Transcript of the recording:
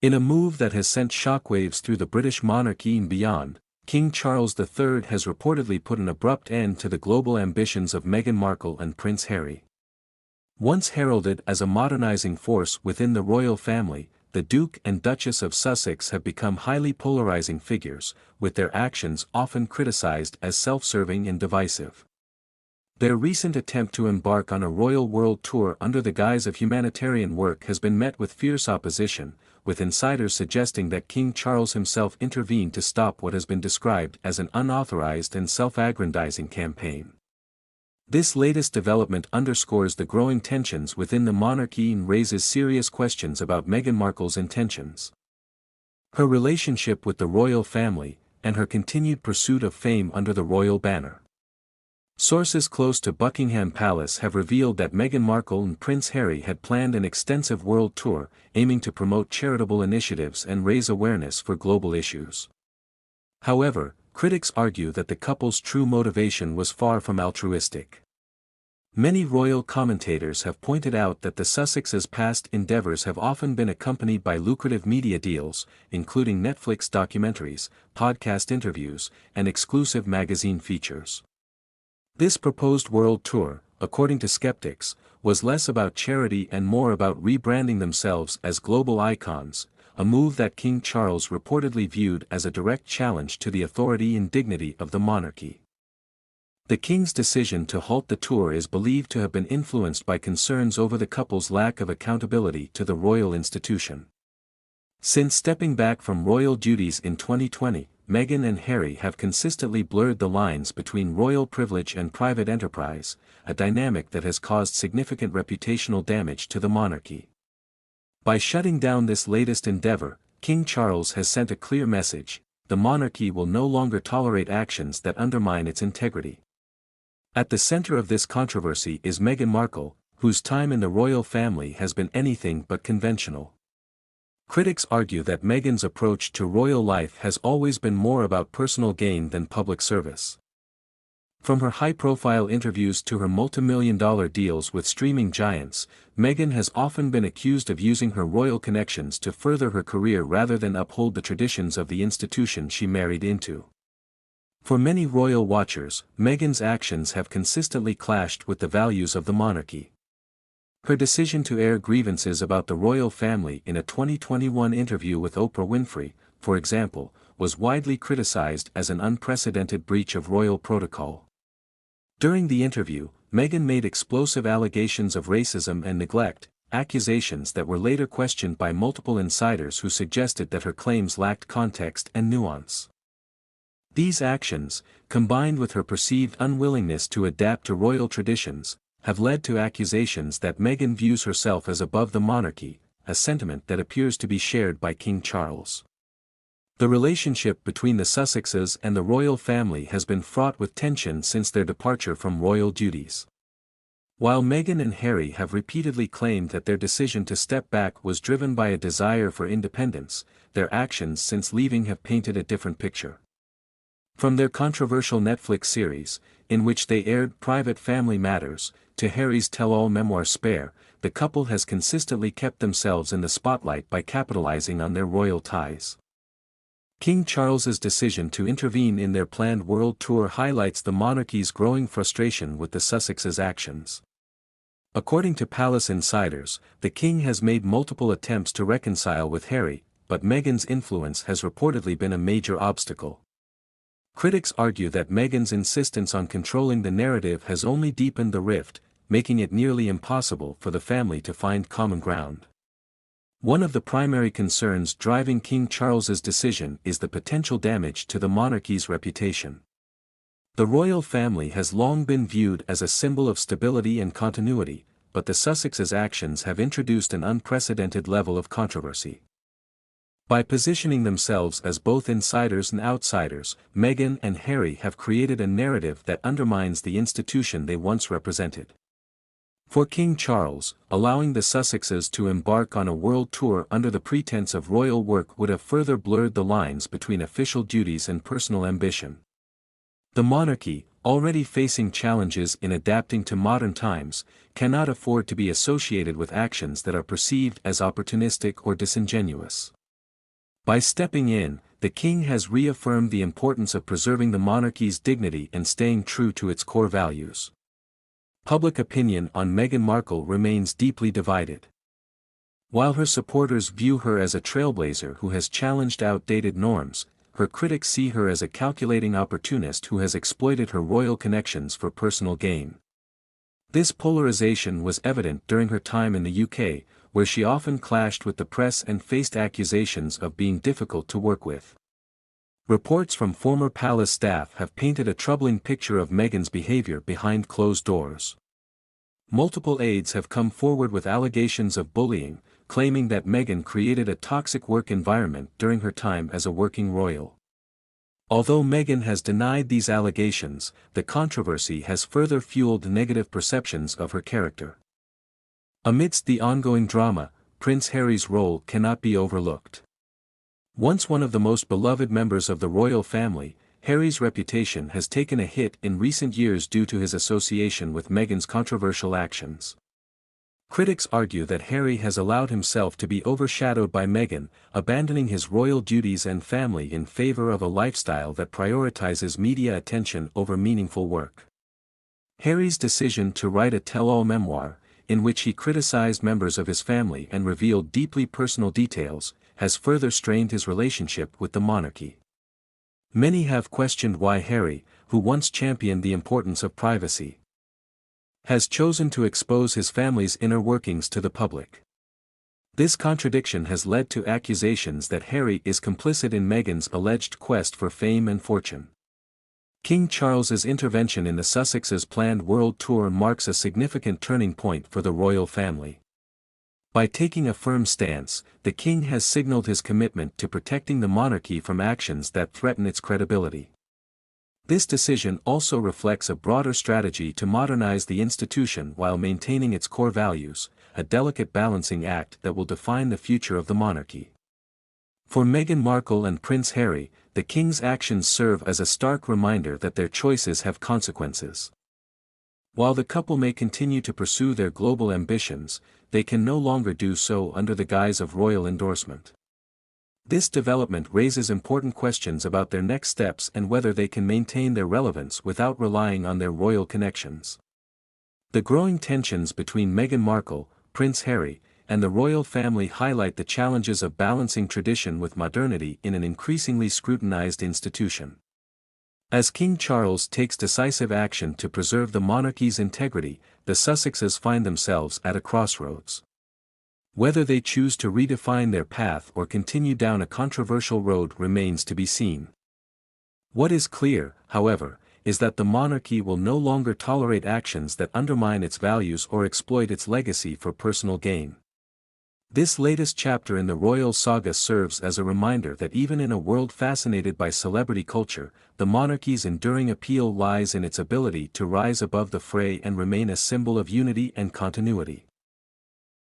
In a move that has sent shockwaves through the British monarchy and beyond, King Charles III has reportedly put an abrupt end to the global ambitions of Meghan Markle and Prince Harry. Once heralded as a modernizing force within the royal family, the Duke and Duchess of Sussex have become highly polarizing figures, with their actions often criticized as self-serving and divisive. Their recent attempt to embark on a royal world tour under the guise of humanitarian work has been met with fierce opposition, with insiders suggesting that King Charles himself intervened to stop what has been described as an unauthorized and self-aggrandizing campaign. This latest development underscores the growing tensions within the monarchy and raises serious questions about Meghan Markle's intentions. Her relationship with the royal family, and her continued pursuit of fame under the royal banner. Sources close to Buckingham Palace have revealed that Meghan Markle and Prince Harry had planned an extensive world tour, aiming to promote charitable initiatives and raise awareness for global issues. However, critics argue that the couple's true motivation was far from altruistic. Many royal commentators have pointed out that the Sussexes' past endeavors have often been accompanied by lucrative media deals, including Netflix documentaries, podcast interviews, and exclusive magazine features. This proposed world tour, according to skeptics, was less about charity and more about rebranding themselves as global icons, a move that King Charles reportedly viewed as a direct challenge to the authority and dignity of the monarchy. The king's decision to halt the tour is believed to have been influenced by concerns over the couple's lack of accountability to the royal institution. Since stepping back from royal duties in 2020, Meghan and Harry have consistently blurred the lines between royal privilege and private enterprise, a dynamic that has caused significant reputational damage to the monarchy. By shutting down this latest endeavor, King Charles has sent a clear message: the monarchy will no longer tolerate actions that undermine its integrity. At the center of this controversy is Meghan Markle, whose time in the royal family has been anything but conventional. Critics argue that Meghan's approach to royal life has always been more about personal gain than public service. From her high-profile interviews to her multimillion-dollar deals with streaming giants, Meghan has often been accused of using her royal connections to further her career rather than uphold the traditions of the institution she married into. For many royal watchers, Meghan's actions have consistently clashed with the values of the monarchy. Her decision to air grievances about the royal family in a 2021 interview with Oprah Winfrey, for example, was widely criticized as an unprecedented breach of royal protocol. During the interview, Meghan made explosive allegations of racism and neglect, accusations that were later questioned by multiple insiders who suggested that her claims lacked context and nuance. These actions, combined with her perceived unwillingness to adapt to royal traditions, have led to accusations that Meghan views herself as above the monarchy, a sentiment that appears to be shared by King Charles. The relationship between the Sussexes and the royal family has been fraught with tension since their departure from royal duties. While Meghan and Harry have repeatedly claimed that their decision to step back was driven by a desire for independence, their actions since leaving have painted a different picture. From their controversial Netflix series, in which they aired private family matters, to Harry's tell-all memoir Spare, the couple has consistently kept themselves in the spotlight by capitalizing on their royal ties. King Charles's decision to intervene in their planned world tour highlights the monarchy's growing frustration with the Sussexes' actions. According to palace insiders, the king has made multiple attempts to reconcile with Harry, but Meghan's influence has reportedly been a major obstacle. Critics argue that Meghan's insistence on controlling the narrative has only deepened the rift, making it nearly impossible for the family to find common ground. One of the primary concerns driving King Charles's decision is the potential damage to the monarchy's reputation. The royal family has long been viewed as a symbol of stability and continuity, but the Sussexes' actions have introduced an unprecedented level of controversy. By positioning themselves as both insiders and outsiders, Meghan and Harry have created a narrative that undermines the institution they once represented. For King Charles, allowing the Sussexes to embark on a world tour under the pretense of royal work would have further blurred the lines between official duties and personal ambition. The monarchy, already facing challenges in adapting to modern times, cannot afford to be associated with actions that are perceived as opportunistic or disingenuous. By stepping in, the king has reaffirmed the importance of preserving the monarchy's dignity and staying true to its core values. Public opinion on Meghan Markle remains deeply divided. While her supporters view her as a trailblazer who has challenged outdated norms, her critics see her as a calculating opportunist who has exploited her royal connections for personal gain. This polarization was evident during her time in the UK, where she often clashed with the press and faced accusations of being difficult to work with. Reports from former palace staff have painted a troubling picture of Meghan's behavior behind closed doors. Multiple aides have come forward with allegations of bullying, claiming that Meghan created a toxic work environment during her time as a working royal. Although Meghan has denied these allegations, the controversy has further fueled negative perceptions of her character. Amidst the ongoing drama, Prince Harry's role cannot be overlooked. Once one of the most beloved members of the royal family, Harry's reputation has taken a hit in recent years due to his association with Meghan's controversial actions. Critics argue that Harry has allowed himself to be overshadowed by Meghan, abandoning his royal duties and family in favor of a lifestyle that prioritizes media attention over meaningful work. Harry's decision to write a tell-all memoir, in which he criticized members of his family and revealed deeply personal details, has further strained his relationship with the monarchy. Many have questioned why Harry, who once championed the importance of privacy, has chosen to expose his family's inner workings to the public. This contradiction has led to accusations that Harry is complicit in Meghan's alleged quest for fame and fortune. King Charles's intervention in the Sussexes' planned world tour marks a significant turning point for the royal family. By taking a firm stance, the king has signaled his commitment to protecting the monarchy from actions that threaten its credibility. This decision also reflects a broader strategy to modernize the institution while maintaining its core values, a delicate balancing act that will define the future of the monarchy. For Meghan Markle and Prince Harry, the king's actions serve as a stark reminder that their choices have consequences. While the couple may continue to pursue their global ambitions, they can no longer do so under the guise of royal endorsement. This development raises important questions about their next steps and whether they can maintain their relevance without relying on their royal connections. The growing tensions between Meghan Markle, Prince Harry, and the royal family highlight the challenges of balancing tradition with modernity in an increasingly scrutinized institution. As King Charles takes decisive action to preserve the monarchy's integrity, the Sussexes find themselves at a crossroads. Whether they choose to redefine their path or continue down a controversial road remains to be seen. What is clear, however, is that the monarchy will no longer tolerate actions that undermine its values or exploit its legacy for personal gain. This latest chapter in the royal saga serves as a reminder that even in a world fascinated by celebrity culture, the monarchy's enduring appeal lies in its ability to rise above the fray and remain a symbol of unity and continuity.